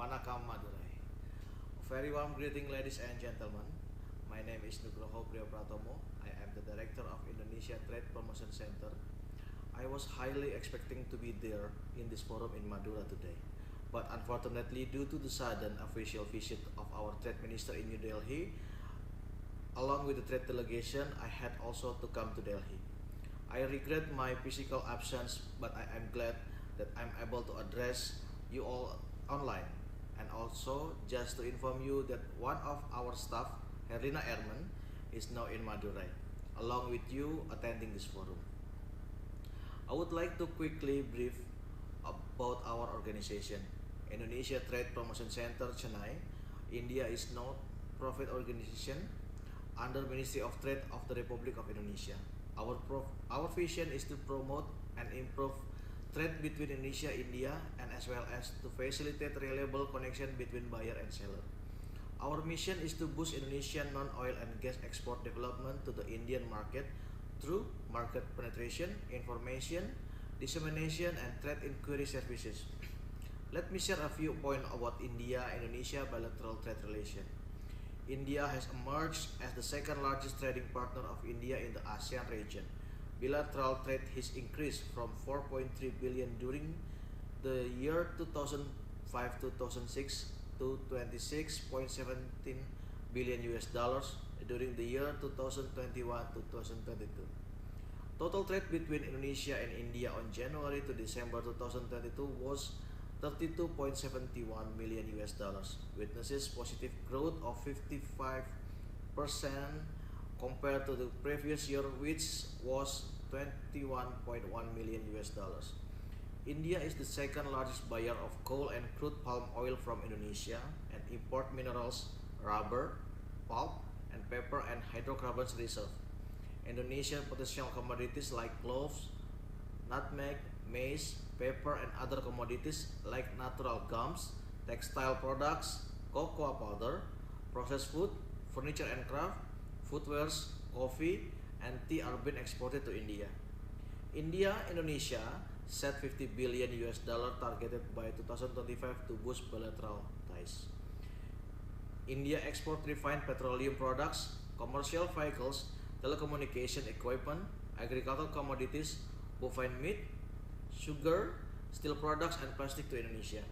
Manakam Madurai. Very warm greeting, ladies and gentlemen. My name is Nugroho Priyopratomo. I am the director of Indonesia Trade Promotion Center. I was highly expecting to be there in this forum in Madura today, but unfortunately, due to the sudden official visit of our trade minister in New Delhi, along with the trade delegation, I had also to come to Delhi. I regret my physical absence, but I am glad that I'm able to address you all online. And also, just to inform you that one of our staff, Herlina Erman, is now in Madurai, along with you attending this forum. I would like to quickly brief about our organization. Indonesia Trade Promotion Center, Chennai, India is non-profit organization under Ministry of Trade of the Republic of Indonesia. Our vision is to promote and improve trade between Indonesia and India, and as well as to facilitate reliable connection between buyer and seller. Our mission is to boost Indonesian non-oil and gas export development to the Indian market through market penetration, information, dissemination, and trade inquiry services. Let me share a few points about India-Indonesia bilateral trade relation. India has emerged as the second largest trading partner of India in the ASEAN region. Bilateral trade has increased from 4.3 billion during the year 2005-2006 to 26.17 billion US dollars during the year 2021-2022. Total trade between Indonesia and India on January to December 2022 was 32.71 million US dollars, witnesses positive growth of 55% compared to the previous year, which was 21.1 million US dollars. India is the second largest buyer of coal and crude palm oil from Indonesia and import minerals, rubber, pulp, and paper and hydrocarbons reserve. Indonesian potential commodities like cloves, nutmeg, maize, paper, and other commodities like natural gums, textile products, cocoa powder, processed food, furniture and craft, footwears, coffee, and tea are being exported to India. Indonesia set 50 billion US dollar targeted by 2025 to boost bilateral ties. India export refined petroleum products, commercial vehicles, telecommunication equipment, agricultural commodities, bovine meat, sugar, steel products, and plastic to Indonesia.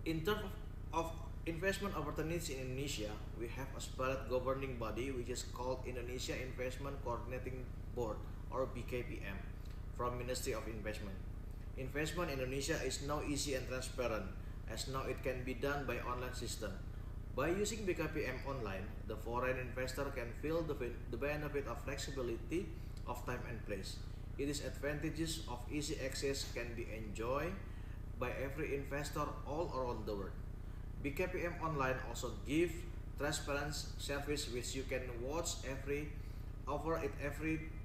In terms of investment opportunities in Indonesia, we have a separate governing body which is called Indonesia Investment Coordinating Board, or BKPM, from Ministry of Investment. Investment in Indonesia is now easy and transparent, as now it can be done by online system. By using BKPM online, the foreign investor can feel the benefit of flexibility of time and place. Its advantages of easy access can be enjoyed by every investor all around the world. BKPM Online also gives transparent service which you can watch every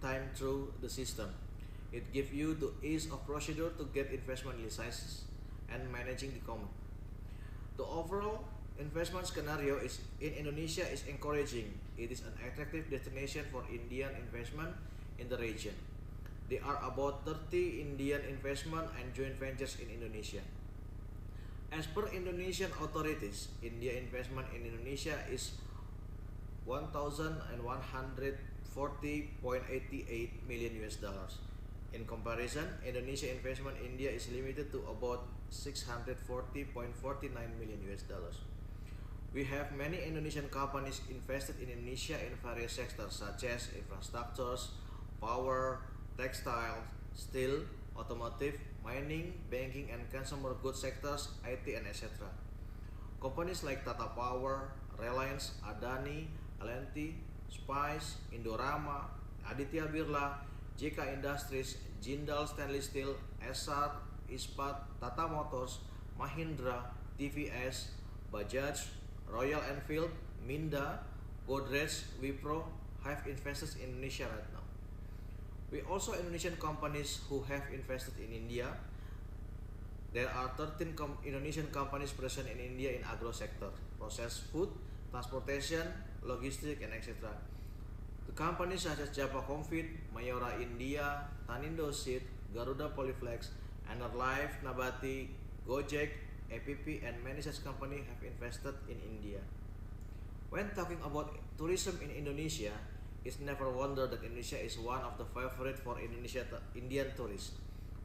time through the system. It gives you the ease of procedure to get investment licenses and managing the common. The overall investment scenario in Indonesia is encouraging. It is an attractive destination for Indian investment in the region. There are about 30 Indian investment and joint ventures in Indonesia. As per Indonesian authorities, India investment in Indonesia is 1,140.88 million US dollars. In comparison, Indonesia investment in India is limited to about 640.49 million US dollars. We have many Indonesian companies invested in Indonesia in various sectors such as infrastructures, power, textile, steel, automotive, mining, banking, and consumer goods sectors, IT, and etc. Companies like Tata Power, Reliance, Adani, L&T, Spice, Indorama, Aditya Birla, JK Industries, Jindal Stainless Steel, Essar, Ispat, Tata Motors, Mahindra, TVS, Bajaj, Royal Enfield, Minda, Godrej, Wipro have invested in Indonesia right now. We also Indonesian companies who have invested in India. There are 13 Indonesian companies present in India in agro sector, processed food, transportation, logistics, and etc. The companies such as Java Comfit, Mayora India, Tanindo Seed, Garuda Polyflex, Enerlife, Nabati, Gojek, APP, and many such companies have invested in India. When talking about tourism in Indonesia, it's never wonder that Indonesia is one of the favorite for Indian tourists.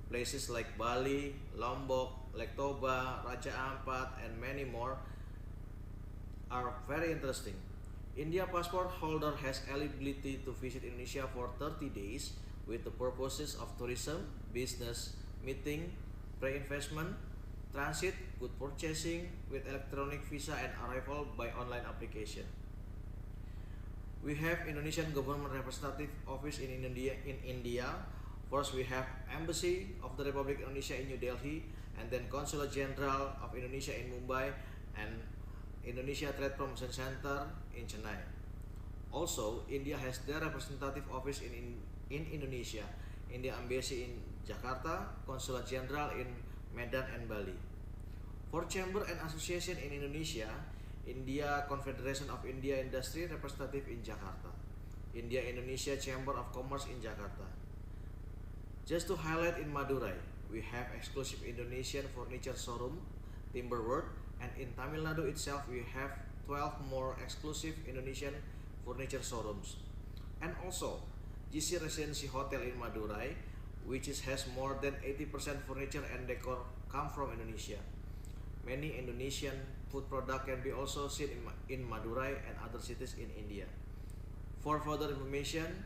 Places like Bali, Lombok, Lake Toba, Raja Ampat, and many more are very interesting. India passport holder has eligibility to visit Indonesia for 30 days with the purposes of tourism, business, meeting, pre-investment, transit, good purchasing with electronic visa and arrival by online application. We have Indonesian government representative office in India. First we have Embassy of the Republic of Indonesia in New Delhi, and then Consulate General of Indonesia in Mumbai, and Indonesia Trade Promotion Center in Chennai. Also, India has their representative office in Indonesia, India Embassy in Jakarta, Consulate General in Medan and Bali. For Chamber and Association in Indonesia, India Confederation of India Industry representative in Jakarta, India Indonesia Chamber of Commerce in Jakarta. Just to highlight, in Madurai, we have exclusive Indonesian furniture showroom, Timber World, and in Tamil Nadu itself we have 12 more exclusive Indonesian furniture showrooms. And also, GC Residency Hotel in Madurai, which has more than 80% furniture and decor come from Indonesia. Many Indonesian food products can be also seen in Madurai and other cities in India. For further information,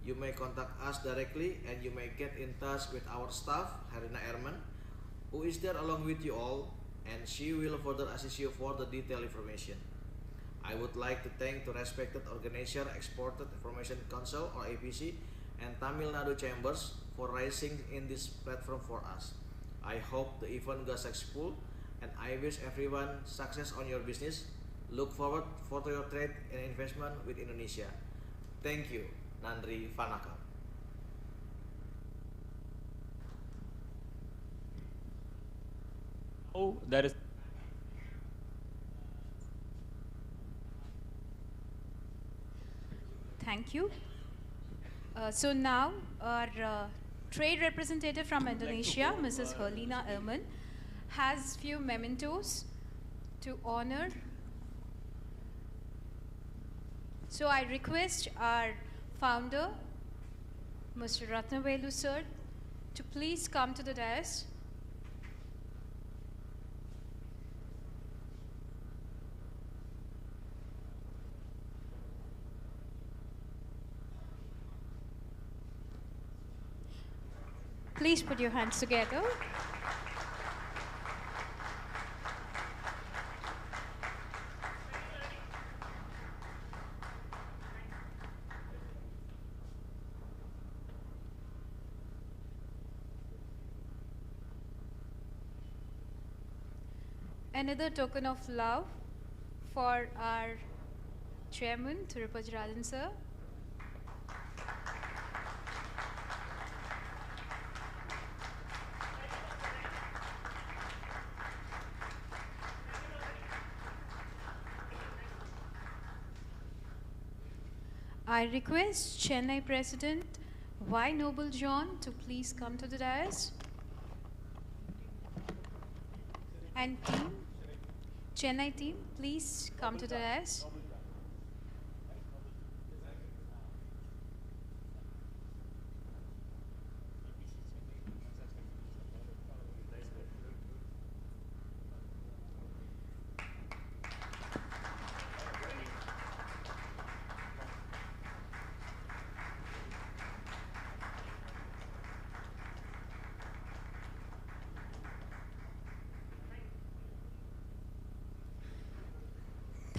you may contact us directly and you may get in touch with our staff, Harina Erman, who is there along with you all, and she will further assist you for the detailed information. I would like to thank the respected organizer Exported Information Council or APC and Tamil Nadu Chambers for raising in this platform for us. I hope the event goes successful and I wish everyone success on your business. Look forward for your trade and investment with Indonesia. Thank you. Nandri Vanakam. Oh, that is. Thank you. So now our trade representative from Indonesia, Mrs. Herlina Erman, has few mementos to honor. So I request our founder, Mr. Ratnavelu sir, to please come to the dais. Please put your hands together. Another token of love for our chairman, Tirupati Rajan sir. I request Chennai President Y. Noble John to please come to the dais. And team, Chennai team, please come to the dais.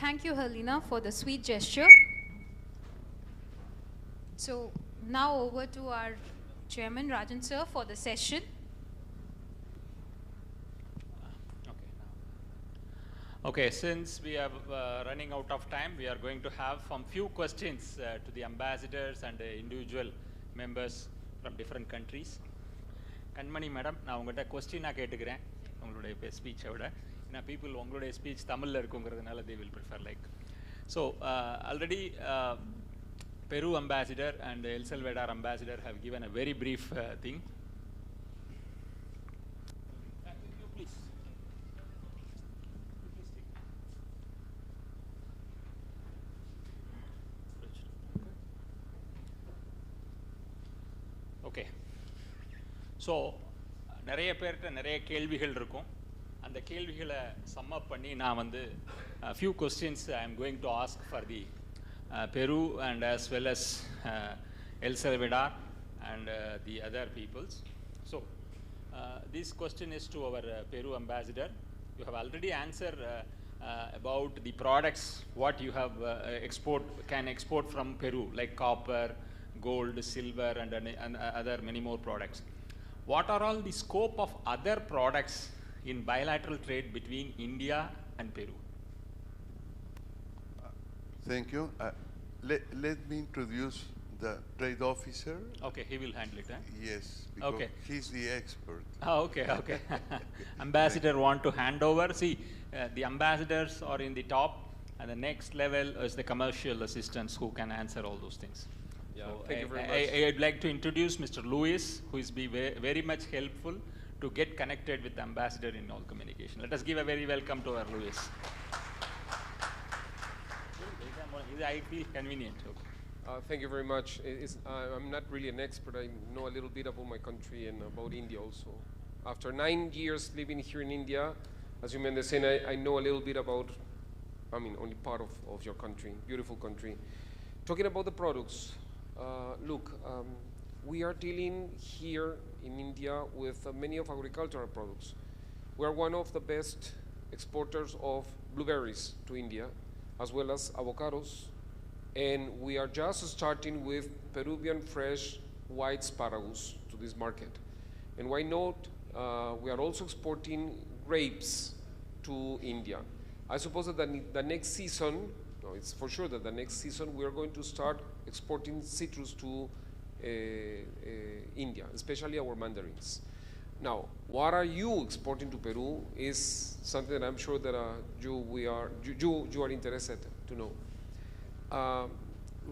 Thank you, Helena, for the sweet gesture. So now over to our chairman, Rajan sir, for the session. Okay, since we are running out of time, we are going to have some few questions to the ambassadors and the individual members from different countries. Kanmani madam, நான் உங்கள்கிட்ட கொஸ்டினாக கேட்டுக்கிறேன் உங்களுடைய ஸ்பீச்சை விட ஏன்னா people உங்களுடைய speech தமிழில் இருக்குங்கிறதுனால they will prefer like. So already Peru ambassador and El Salvador ambassador have given a very brief thing. You please. Okay. So, நிறைய பேர்கிட்ட நிறைய கேள்விகள் இருக்கும். அந்த கேள்விகளை sum up பண்ணி நான் வந்து few questions I am going to ask for the Peru and as well as El Salvador and the other peoples. So, this question is to our Peru ambassador. You have already answered about the products what you have can export from Peru, like copper, gold, silver, and other many more products. What are all the scope of other products in bilateral trade between India and Peru? Thank you. Let me introduce the trade officer. Okay, he will handle it. Yes, because Okay. he's the expert. Okay, okay. Ambassador want to hand over. See, the ambassadors are in the top, and the next level is the commercial assistants who can answer all those things. Yeah, So thank you very much. I'd like to introduce Mr. Luis, who is very much helpful to get connected with the ambassador in all communication. Let us give a very welcome to our Luis. I feel convenient. Okay. Thank you very much. I'm not really an expert. I know a little bit about my country and about India also. After 9 years living here in India, as you mentioned, I know a little bit about, only part of your country, beautiful country. Talking about the products, look, we are dealing here in India with many of agricultural products. We are one of the best exporters of blueberries to India, as well as avocados, and we are just starting with Peruvian fresh white asparagus to this market. And why not? We are also exporting grapes to India. I suppose that the next season, no, it's for sure that the next season we are going to start exporting citrus to India, especially our mandarins. Now, what are you exporting to Peru is something that I'm sure that you are interested to know.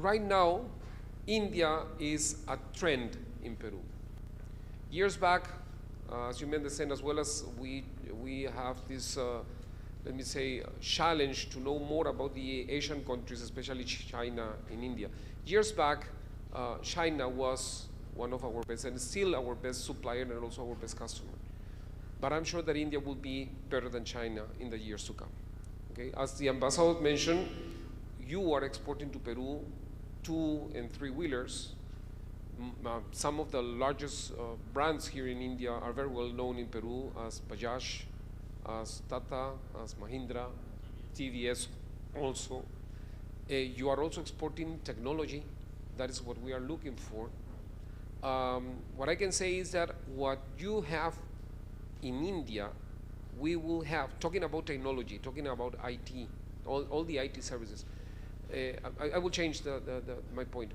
Right now, India is a trend in Peru. Years back, as you mentioned, as well as we have this, let me say, challenge to know more about the Asian countries, especially China and India. Years back, China was one of our best, and still our best supplier and also our best customer. But I'm sure that India will be better than China in the years to come. Okay? As the ambassador mentioned, you are exporting to Peru 2- and 3-wheelers. Some of the largest brands here in India are very well known in Peru, as Bajaj, as Tata, as Mahindra, TVS also. You are also exporting technology. That is what we are looking for. What I can say is that what you have in India, we will have, talking about technology, talking about IT, all the IT services. I will change my point.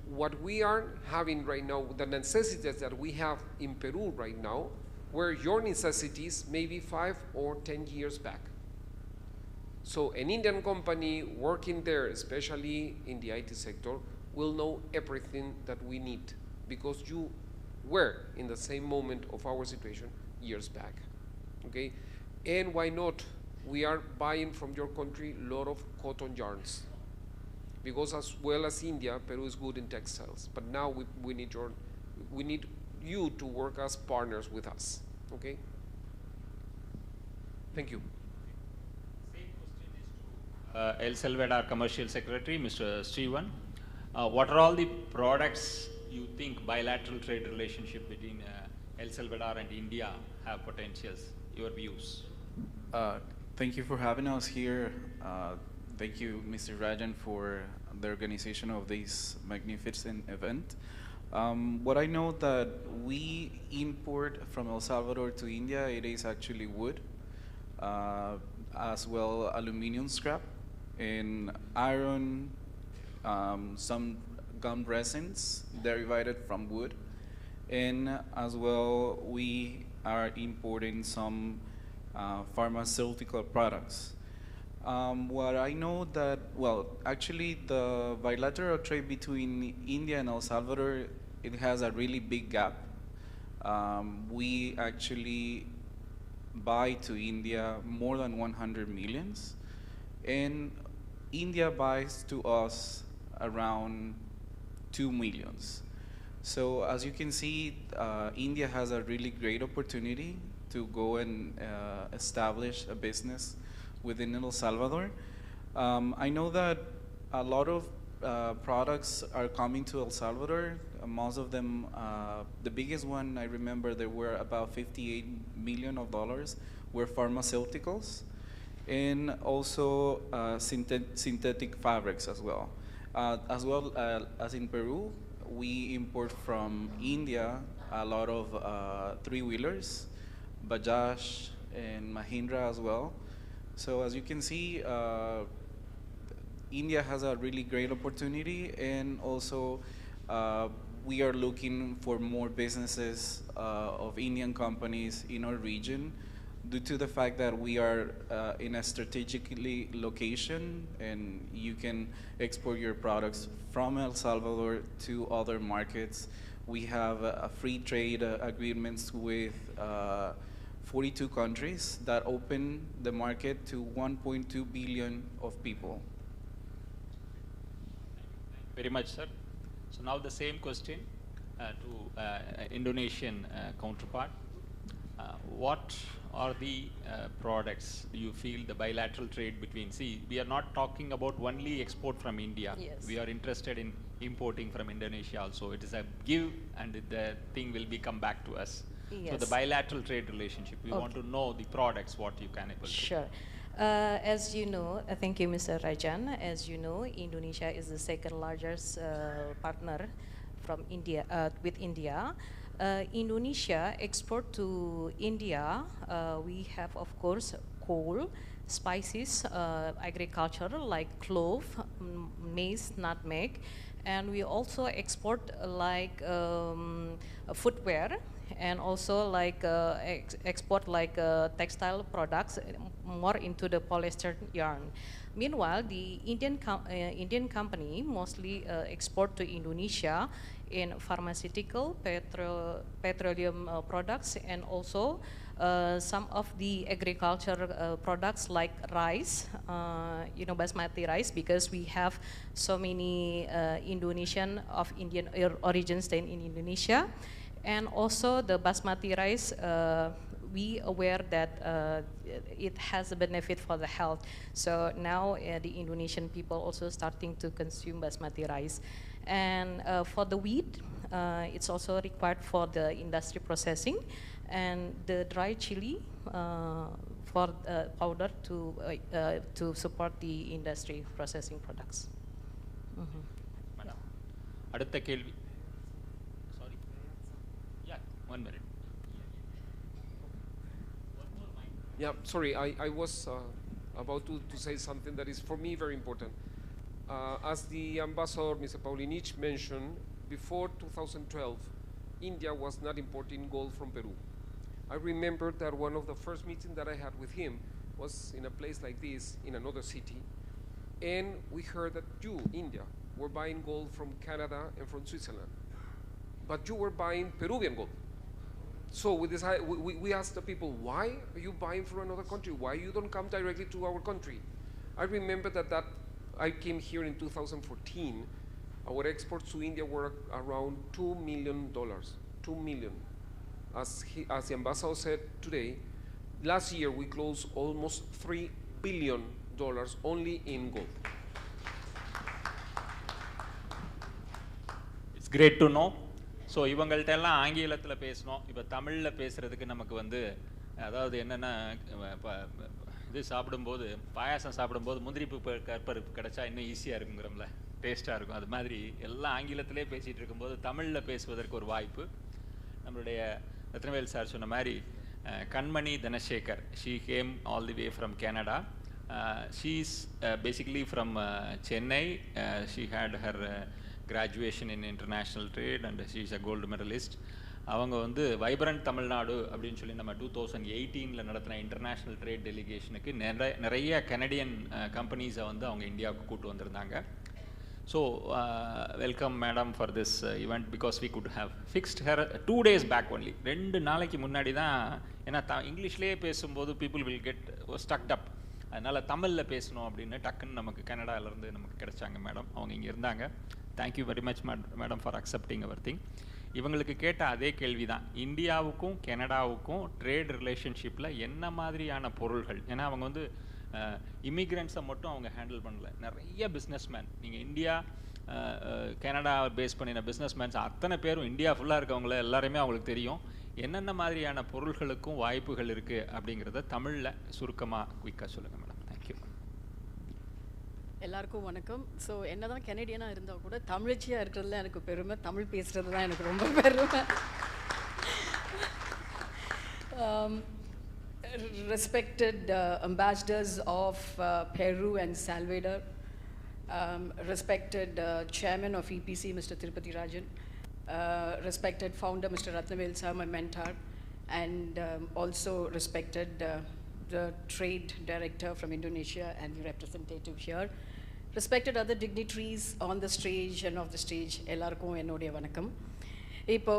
What we are having right now, the necessities that we have in Peru right now, were your necessities maybe 5 or 10 years back. So an Indian company working there, especially in the IT sector, will know everything that we need, because you were in the same moment of our situation years back, okay? And why not? We are buying from your country a lot of cotton yarns, because as well as India, Peru is good in textiles. But now we need you to work as partners with us, okay? Thank you. Same question is to El Salvador Commercial Secretary, Mr. Steven. What are all the products you think bilateral trade relationship between El Salvador and India have potentials? Your views? Thank you for having us here. Thank you, Mr. Rajan, for the organization of this magnificent event. What I know that we import from El Salvador to India, it is actually wood, as well aluminum scrap, and iron, some gum resins derived from wood, and as well we are importing some pharmaceutical products. What I know that, well, actually the bilateral trade between India and El Salvador, it has a really big gap. We actually buy to India more than 100 millions, and India buys to us around 2 millions. So as you can see, India has a really great opportunity to go and establish a business within El Salvador. I know that a lot of products are coming to El Salvador. Most of them, the biggest one I remember, there were about $58 million were pharmaceuticals, and also synthetic fabrics as well. As in Peru, we import from India a lot of three-wheelers, Bajaj and Mahindra as well. So as you can see, India has a really great opportunity, and also we are looking for more businesses of Indian companies in our region due to the fact that we are in a strategically location, and you can export your products from El Salvador to other markets. We have free trade agreements with 42 countries that open the market to 1.2 billion of people. Very much, sir. So now the same question to Indonesian counterpart. What are the products you feel the bilateral trade between? See, we are not talking about only export from India. Yes. We are interested in importing from Indonesia also. It is a give, and the thing will be come back to us. Yes. So the bilateral trade relationship, we want to know the products, what you can able to. Sure. As you know, thank you, Mr. Rajan. As you know, Indonesia is the second largest partner from India with India. Indonesia export to India. We have, of course, coal, spices, agriculture like clove, maize, nutmeg, and we also export like footwear, and also like export like textile products, more into the polyester yarn. Meanwhile, the Indian company mostly export to Indonesia in pharmaceutical, petroleum products, and also some of the agriculture products like rice, basmati rice, because we have so many Indonesian of Indian origin staying in Indonesia. And also the basmati rice, we aware that it has a benefit for the health. So now the Indonesian people also starting to consume basmati rice. And for the wheat, it's also required for the industry processing, and the dry chili for powder to support the industry processing products. Madam, அடுத்த கேள்வி. Sorry. Yeah, 1 minute. Yeah, sorry, I was about to say something that is for me very important. As the ambassador, Mr. Paulinich, mentioned, before 2012, India was not importing gold from Peru. I remember that one of the first meetings that I had with him was in a place like this, in another city, and we heard that you, India, were buying gold from Canada and from Switzerland, but you were buying Peruvian gold. So we asked the people, why are you buying from another country? Why you don't come directly to our country? I remember that I came here in 2014. Our exports to India were around $2 million, 2 million. As the ambassador said today, last year we closed almost $3 billion only in gold. It's great to know. So இவங்கள்ட்ட எல்லாம் ஆங்கிலத்தில் பேசணும். இப்போ தமிழில் பேசுகிறதுக்கு நமக்கு வந்து அதாவது என்னென்னா இது சாப்பிடும்போது பாயாசம் சாப்பிடும்போது முந்திரிப்பு கற்பருப்பு கிடச்சா இன்னும் ஈஸியாக இருக்குங்கிறோம்ல, டேஸ்ட்டாக இருக்கும். அது மாதிரி எல்லாம் ஆங்கிலத்திலே பேசிகிட்டு இருக்கும்போது தமிழில் பேசுவதற்கு ஒரு வாய்ப்பு. நம்மளுடைய ரத்னவேல் சார் சொன்ன மாதிரி Kanmani Dhanasekar, she came all the way from Canada. She is basically from Chennai. She had her graduation in international trade and she is a gold medalist. அவங்க வந்து வைப்ரண்ட் தமிழ்நாடு அப்படின்னு சொல்லி நம்ம 2018 நடத்தின இன்டர்நேஷ்னல் ட்ரேட் டெலிகேஷனுக்கு நிறைய கனடியன் கம்பெனிஸை வந்து அவங்க இந்தியாவுக்கு கூட்டு வந்திருந்தாங்க. So welcome madam for this event because we good have fixed her 2 days back only. 2 நாளைக்கு முன்னாடி தான், ஏன்னா இங்கிலீஷ்லேயே பேசும்போது people will get stucked up, அதனால் தமிழில் பேசணும் அப்படின்னு டக்குன்னு நமக்கு கனடாவிலேருந்து நமக்கு கிடைச்சாங்க மேடம். அவங்க இங்கே இருந்தாங்க. Thank you very much, madam, for accepting our thing. இவங்களுக்கு கேட்ட அதே கேள்வி தான். இந்தியாவுக்கும் கனடாவுக்கும் ட்ரேட் ரிலேஷன்ஷிப்பில் என்ன மாதிரியான பொருள்கள், ஏன்னா அவங்க வந்து இமிக்ரெண்ட்ஸை மட்டும் அவங்க ஹேண்டில் பண்ணல, நிறைய பிஸ்னஸ்மேன், நீங்கள் இந்தியா கனடா பேஸ் பண்ணின பிஸ்னஸ்மேன்ஸ் அத்தனை பேரும் இந்தியா ஃபுல்லாக இருக்கவங்கள எல்லாருமே அவங்களுக்கு தெரியும் என்னென்ன மாதிரியான பொருள்களுக்கும் வாய்ப்புகள் இருக்குது அப்படிங்கிறத தமிழில் சுருக்கமாக குயிக்காக சொல்லுங்கள் மேடம். தேங்க்யூ. எல்லாருக்கும் வணக்கம். ஸோ என்ன தான் கெனடியனாக இருந்தால் கூட தமிழச்சியாக இருக்கிறதுல எனக்கு பெருமை, தமிழ் பேசுகிறது தான் எனக்கு ரொம்ப பெருமை. Respected ambassadors of Peru and Salvador, respected chairman of EPC, Mr. Tirupati Rajan, respected founder, Mr. Ratnavel sir, my mentor, and also respected the trade director from Indonesia and the representative here, respected other dignitaries on the stage and off the stage, எல்லாருக்கும் என்னுடைய வணக்கம். இப்போ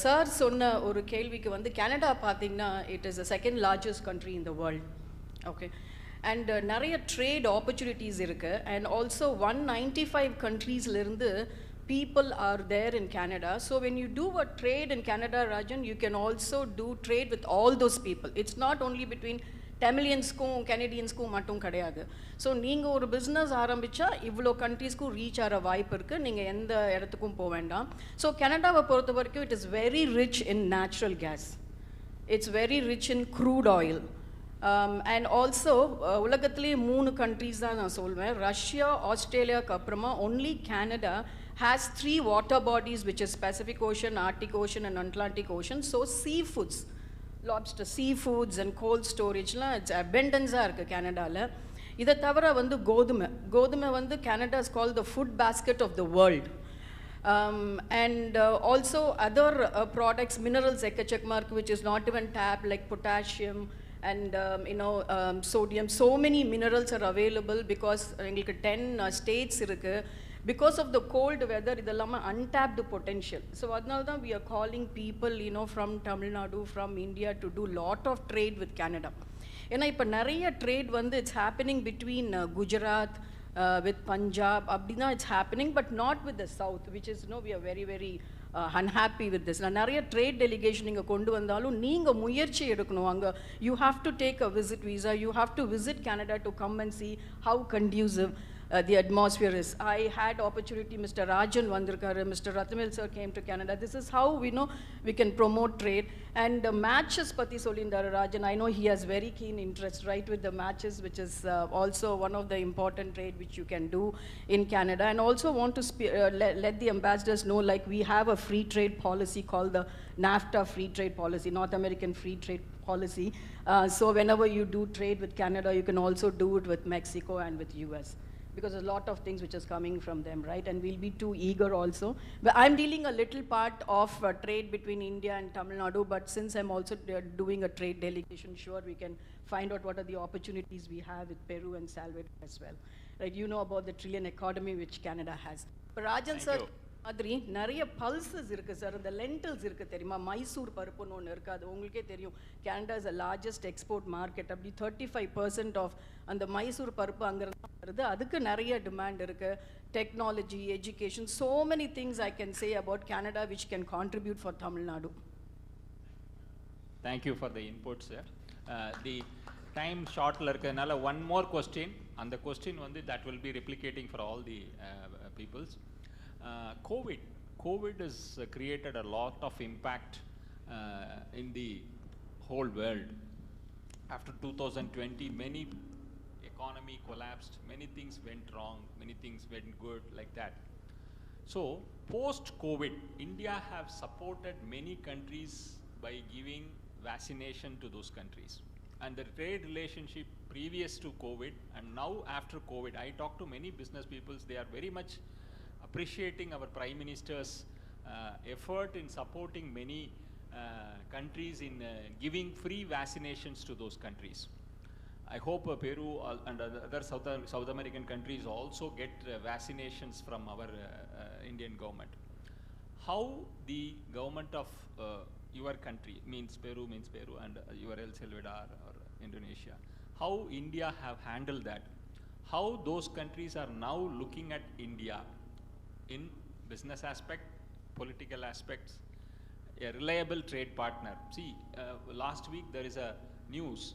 sir சொன்ன ஒரு கேள்விக்கு வந்து Canada பார்த்தீங்கன்னா it is the second largest country in the world. Okay, and நிறைய ட்ரேட் ஆப்பர்ச்சுனிட்டிஸ் இருக்குது. And also 195 கண்ட்ரீஸ்லேருந்து people are there in Canada. So when you do a trade in Canada, Rajan, you can also do trade with all those people. It's not only between Tamiliansக்கும் கெனடியன்ஸ்க்கும் மட்டும் கிடையாது. So நீங்கள் ஒரு business ஆரம்பித்தா இவ்வளோ கண்ட்ரீஸ்க்கும் reach ஆகிற வாய்ப்பு இருக்குது, நீங்கள் எந்த இடத்துக்கும் போக வேண்டாம். ஸோ கனடாவை பொறுத்த வரைக்கும் it is very rich in natural gas, it's very rich in crude oil, and also உலகத்துலேயே 3 கண்ட்ரீஸ் தான் நான் சொல்வேன். ரஷ்யா, ஆஸ்திரேலியாவுக்கு அப்புறமா only Canada has 3 water bodies, which is Pacific Ocean, Arctic Ocean and Atlantic Ocean. So seafoods, lobster, seafoods and cold storage la it's abundance ah irukku Canada la. Idha thavara vandu godume vandu Canada is called the food basket of the world. And also other products, minerals ekachakmark, which is not even tapped, like potassium and sodium. So many minerals are available because engalku 10 states irukku. Because of the cold weather, idellama untapped potential. So adnal we are calling people, from Tamil Nadu, from India, to do lot of trade with Canada. Ena ipa nariya trade vandu it's happening between Gujarat with Punjab, abdina it's happening, but not with the south, which is we are very very unhappy with this. Nariya trade delegation inga kondu vandalum neenga muyarchi edukanum anga. You have to take a visit visa, you have to visit Canada to come and see how conducive the atmosphere is. I had opportunity, Mr. Rajan vandirkaru, Mr. Ratnavel sir came to Canada. This is how we can promote trade. And matches pati solindaru Rajan, I know he has very keen interest, right, with the matches, which is also one of the important trade which you can do in Canada. And also want to let the ambassadors know, like, we have a free trade policy called the NAFTA free trade policy, North American free trade policy. So whenever you do trade with Canada, you can also do it with Mexico and with US, because there's a lot of things which is coming from them, right? And we'll be too eager also. But I'm dealing a little part of trade between India and Tamil Nadu, but since I'm also doing a trade delegation, sure, we can find out what are the opportunities we have with Peru and Salvador as well. Right, you know about the trillion economy which Canada has. But Rajan sir, மாதிரி நிறைய pulses இருக்குது sir. அந்த lentils இருக்குது தெரியுமா, மைசூர் பருப்புன்னு ஒன்று இருக்குது, அது உங்களுக்கே தெரியும். Canada is the largest export market. அப்படி 35% ஆஃப் அந்த மைசூர் பருப்பு அங்கேருந்து வருது. அதுக்கு நிறைய டிமாண்ட் இருக்குது. Technology, education, so many things I can say about Canada which can contribute for Tamil Nadu. Thank you for the input, sir. The time shortல இருக்கிறதுனால one more question. அந்த question வந்து that will be replicating for all the peoples. COVID has created a lot of impact in the whole world. After 2020, many economy collapsed, many things went wrong, many things went good, like that. So post-COVID, India have supported many countries by giving vaccination to those countries. And the trade relationship previous to COVID and now after COVID, I talk to many business people, they are very much appreciating our Prime Minister's effort in supporting many countries in giving free vaccinations to those countries. I hope Peru and other South American countries also get vaccinations from our Indian government. How the government of your country, means Peru and your El Salvador or Indonesia, how India have handled that, how those countries are now looking at India in business aspect, political aspects, a reliable trade partner. See, last week there is a news.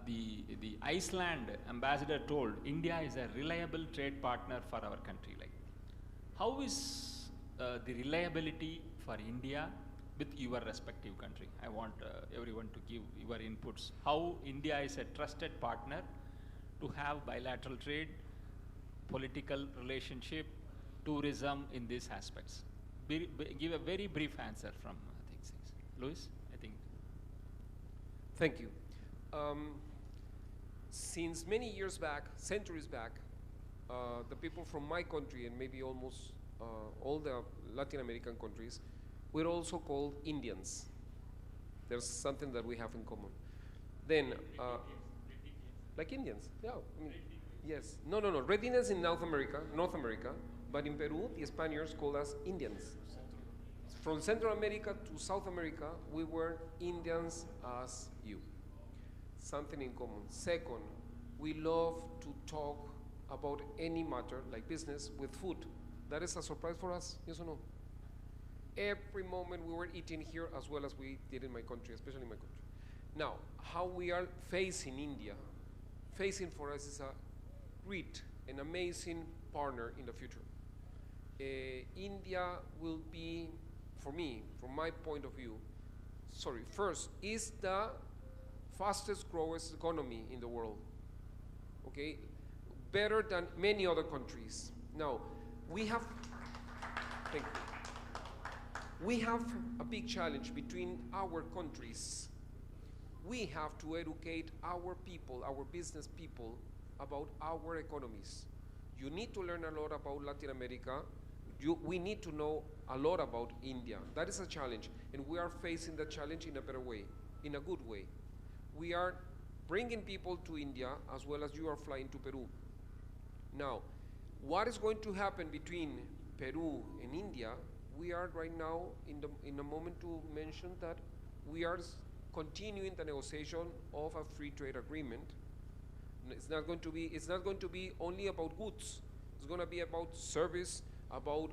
The Iceland ambassador told India is a reliable trade partner for our country. Like, how is the reliability for India with your respective country? I want everyone to give your inputs. How India is a trusted partner to have bilateral trade, political relationship, tourism in these aspects. Give a very brief answer from things. Louis, I think. Thank you. Since many years back, centuries back, the people from my country and maybe almost all the Latin American countries, we're also called Indians. There's something that we have in common. Then, like Indians, yeah. I mean, yes. No. Red Indians in North America, but in Peru, the Spaniards called us Indians. From Central America to South America, we were Indians as you. Something in common. Second, we love to talk about any matter, like business, with food. That is a surprise for us, yes or no? Every moment we were eating here as well as we did in my country, especially in my country. Now, how we are facing India, facing for us is a great and amazing partner in the future. India will be, for me, from my point of view, first, is the fastest growing economy in the world, okay? Better than many other countries. Now, we have a big challenge between our countries. We have to educate our people, our business people, about our economies. You need to learn a lot about Latin America. We need to know a lot about India. That is a challenge, and we are facing the challenge in a better way, in a good way. We are bringing people to India as well as you are flying to Peru. Now, what is going to happen between Peru and India? We are right now in a moment to mention that we are continuing the negotiation of a free trade agreement. It's not going to be only about goods. It's going to be about service, about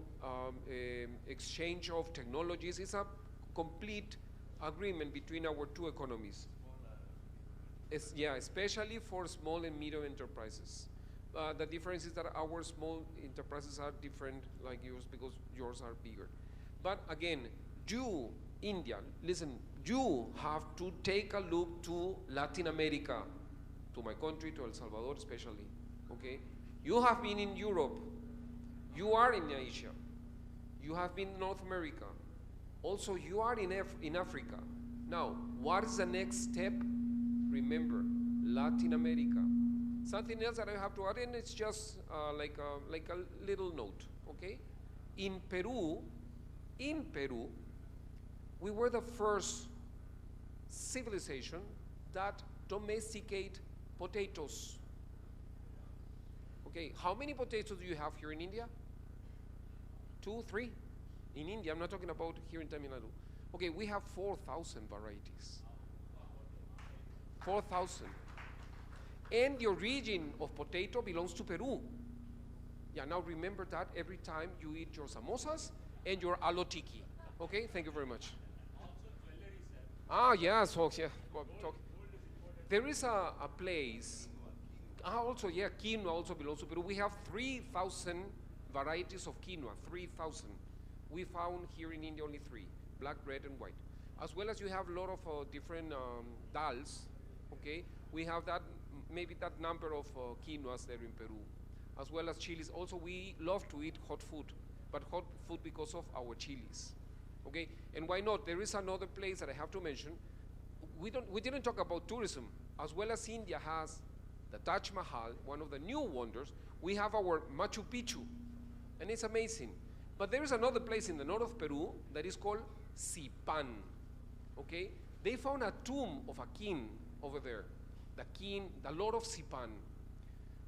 exchange of technologies. It's a complete agreement between our two economies. Especially for small and medium enterprises. The difference is that our small enterprises are different like yours because yours are bigger. But again, you, India, listen, you have to take a look to Latin America, to my country, to El Salvador especially, okay? You have been in Europe, you are in Asia, you have been in North America, also you are in Africa. Now, what is the next step? Remember, Latin America. Something else that I have to add in, it's just like a little note, okay? In Peru, we were the first civilization that domesticate potatoes. Okay, how many potatoes do you have here in India? 2, 3? In India, I'm not talking about here in Tamil Nadu. Okay, we have 4,000 varieties. 4,000. And the origin of potato belongs to Peru. Yeah, now remember that every time you eat your samosas and your alotiki. Okay, thank you very much. There is a place, quinoa also belongs to Peru. We have 3,000 varieties of quinoa, 3,000. We found here in India only 3, black, red, and white. As well as you have a lot of different dals, okay? We have maybe that number of quinoas there in Peru, as well as chilies. Also, we love to eat hot food, but hot food because of our chilies, okay? And why not? There is another place that I have to mention. We didn't talk about tourism. As well as India has the Taj Mahal, one of the new wonders, we have our Machu Picchu, and it's amazing. But there is another place in the north of Peru that is called Sipan, okay? They found a tomb of a king over there, the Lord of Sipan.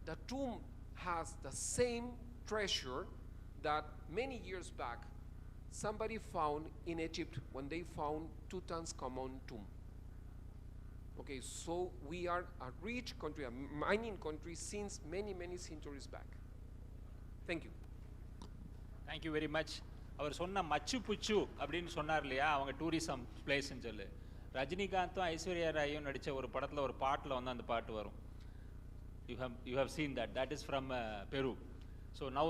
The tomb has the same treasure that many years back somebody found in Egypt when they found Tutankhamun tomb. Okay, so we are a rich country, a mining country since many, many centuries back. Thank you. Thank you very much. அவர் சொன்ன மச்சு புச்சு அப்படின்னு சொன்னார் இல்லையா, அவங்க tourism பிளேஸ்ன்னு சொல்லி. ரஜினிகாந்தும் ஐஸ்வர்யா ராயும் நடித்த ஒரு படத்தில் ஒரு பாட்டில் வந்து அந்த பாட்டு வரும். You have seen that. That is from Peru. So now,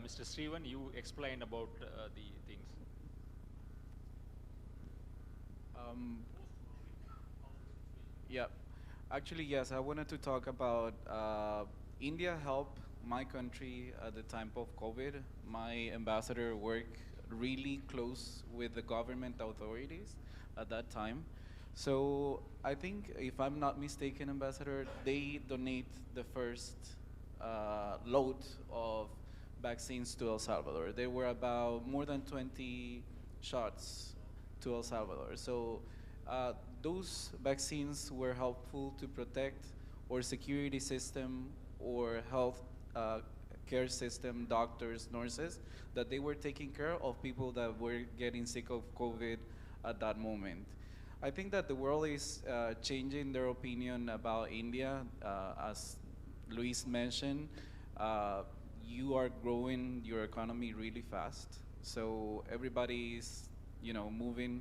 Mr. Srivan, you explain about the things. Yeah, actually, yes, I wanted to talk about India helped my country at the time of COVID. My ambassador worked really close with the government authorities at that time. So I think, if I'm not mistaken, Ambassador, they donate the first load of vaccines to El Salvador. There were about more than 20 shots to El Salvador. So those vaccines were helpful to protect our security system or health care system, doctors, nurses, that they were taking care of people that were getting sick of COVID at that moment. I think that the world is changing their opinion about India. As Luis mentioned, you are growing your economy really fast. So everybody is, moving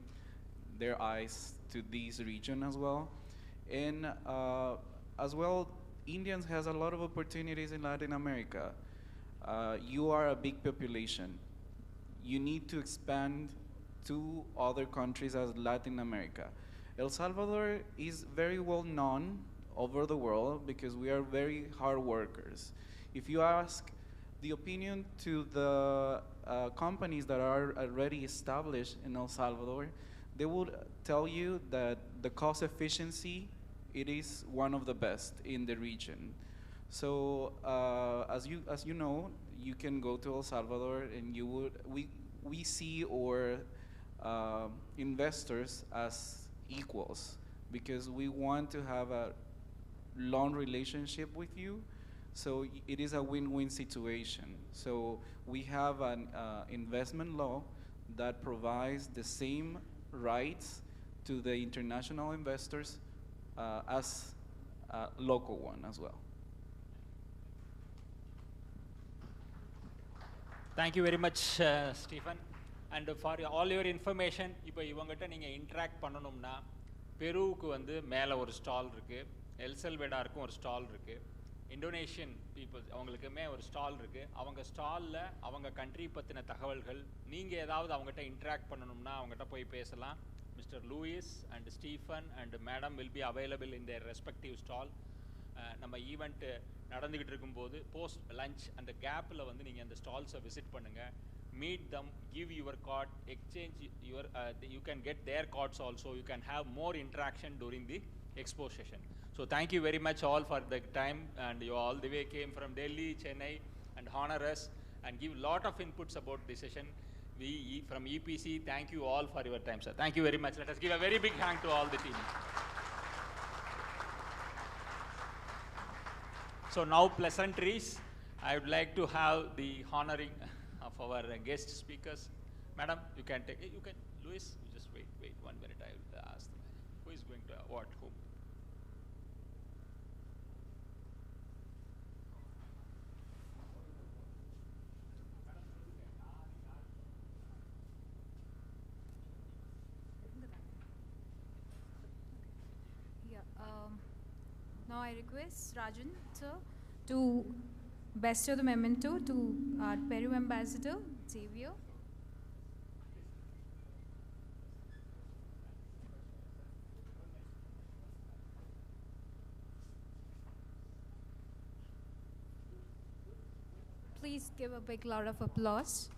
their eyes to this region as well. And as well, Indians has a lot of opportunities in Latin America. You are a big population. You need to expand to other countries as Latin America. El Salvador is very well known over the world because we are very hard workers. If you ask the opinion to the companies that are already established in El Salvador, they would tell you that the cost efficiency, it is one of the best in the region. So as you know, you can go to El Salvador and we see our investors as equals, because we want to have a long relationship with you. So it is a win-win situation. So we have an investment law that provides the same rights to the international investors as a local one as well. Thank you very much, Stephen. And for all your information, இப்போ இவங்ககிட்ட நீங்கள் interact பண்ணணும்னா, பெருவுக்கு வந்து மேலே ஒரு stall இருக்குது, எல்சல்வேடாருக்கும் ஒரு stall இருக்குது, இந்தோனேஷியன் பீப்புள்ஸ் அவங்களுக்குமே ஒரு ஸ்டால் இருக்குது. அவங்க ஸ்டாலில் அவங்க கண்ட்ரி பற்றின தகவல்கள், நீங்கள் ஏதாவது அவங்ககிட்ட இன்ட்ராக்ட் பண்ணணும்னா அவங்ககிட்ட போய் பேசலாம். Mister Louis and Stephen and madam will be available in their respective stall. நம்ம ஈவெண்ட்டு நடந்துக்கிட்டு இருக்கும்போது போஸ்ட் லஞ்ச் அந்த கேப்பில் வந்து நீங்கள் அந்த ஸ்டால்ஸை விசிட் பண்ணுங்கள். Meet them, give your card, exchange your, you can get their cards also. You can have more interaction during the expo session. So thank you very much all for the time, and you all the way came from Delhi, Chennai, and honor us and give lot of inputs about the session. We from EPC, thank you all for your time, sir. Thank you very much. Let us give a very big hand to all the team. So now pleasantries. I would like to have the honoring of our guest speakers. Madam, you can take it. You can, Louis, you just wait 1 minute. I will ask them. Who is going to award whom? Yeah. Now I request Rajan sir to bestow the memento to our Peru ambassador, Xavier. Please give a big round of applause.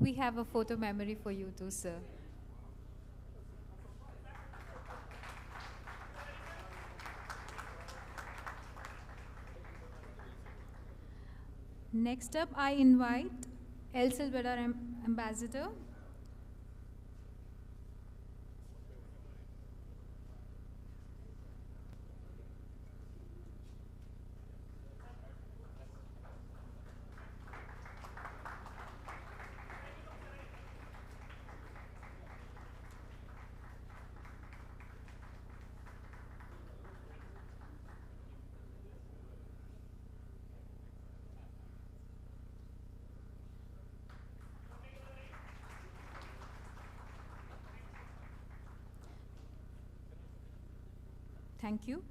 We have a photo memory for you too, sir. Next up, I invite El Salvador Ambassador. Thank you.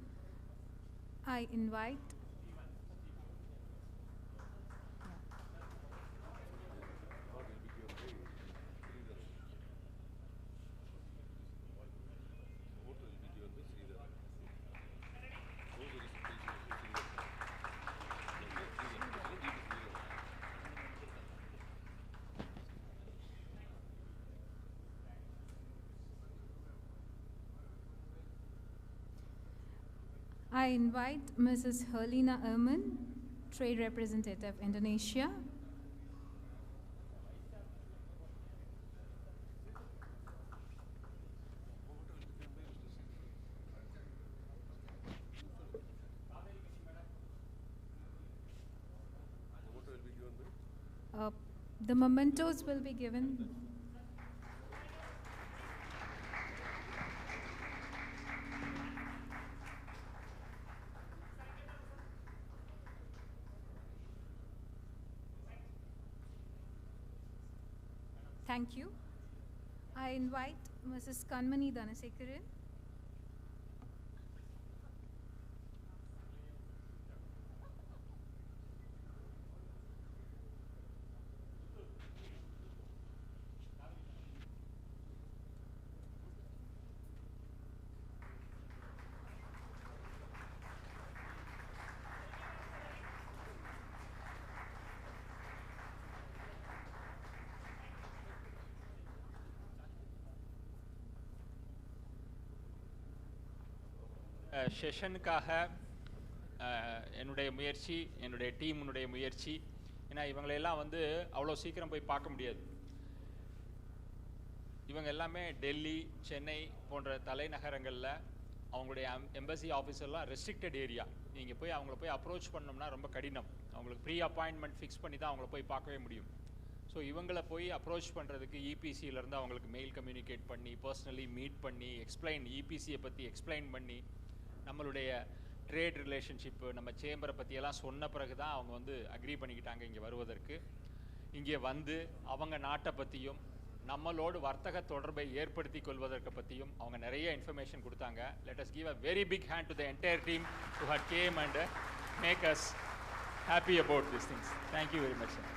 I invite Mrs. Helena Erman, Trade Representative, Indonesia. The mementos will be given. Thank you. I invite Mrs. Kanmani Dhanasekaran. செஷனுக்காக என்னுடைய முயற்சி, என்னுடைய டீமுடைய முயற்சி, ஏன்னா இவங்களெல்லாம் வந்து அவ்வளோ சீக்கிரம் போய் பார்க்க முடியாது. இவங்க எல்லாமே டெல்லி, சென்னை போன்ற தலைநகரங்களில் அவங்களுடைய எம்பசி ஆஃபீஸர்லாம் ரெஸ்ட்ரிக்டட் ஏரியா. நீங்கள் போய் அவங்கள போய் அப்ரோச் பண்ணோம்னா ரொம்ப கடினம். அவங்களுக்கு ப்ரீ அப்பாயின்மெண்ட் ஃபிக்ஸ் பண்ணி தான் அவங்கள போய் பார்க்கவே முடியும். ஸோ இவங்களை போய் அப்ரோச் பண்ணுறதுக்கு இபிசியிலேருந்து அவங்களுக்கு மெயில் கம்யூனிகேட் பண்ணி, பர்சனலி மீட் பண்ணி, இபிசியை பற்றி எக்ஸ்பிளைன் பண்ணி, நம்மளுடைய ட்ரேட் ரிலேஷன்ஷிப்பு, நம்ம சேம்பரை பற்றியெல்லாம் சொன்ன பிறகு தான் அவங்க வந்து அக்ரி பண்ணிக்கிட்டாங்க இங்கே வருவதற்கு. இங்கே வந்து அவங்க நாட்டை பற்றியும் நம்மளோடு வர்த்தக தொடர்பை ஏற்படுத்தி கொள்வதற்கு பற்றியும் அவங்க நிறைய இன்ஃபர்மேஷன் கொடுத்தாங்க. Let us give a very big hand to the entire team who had came and make us happy about these things. Thank you very much, sir.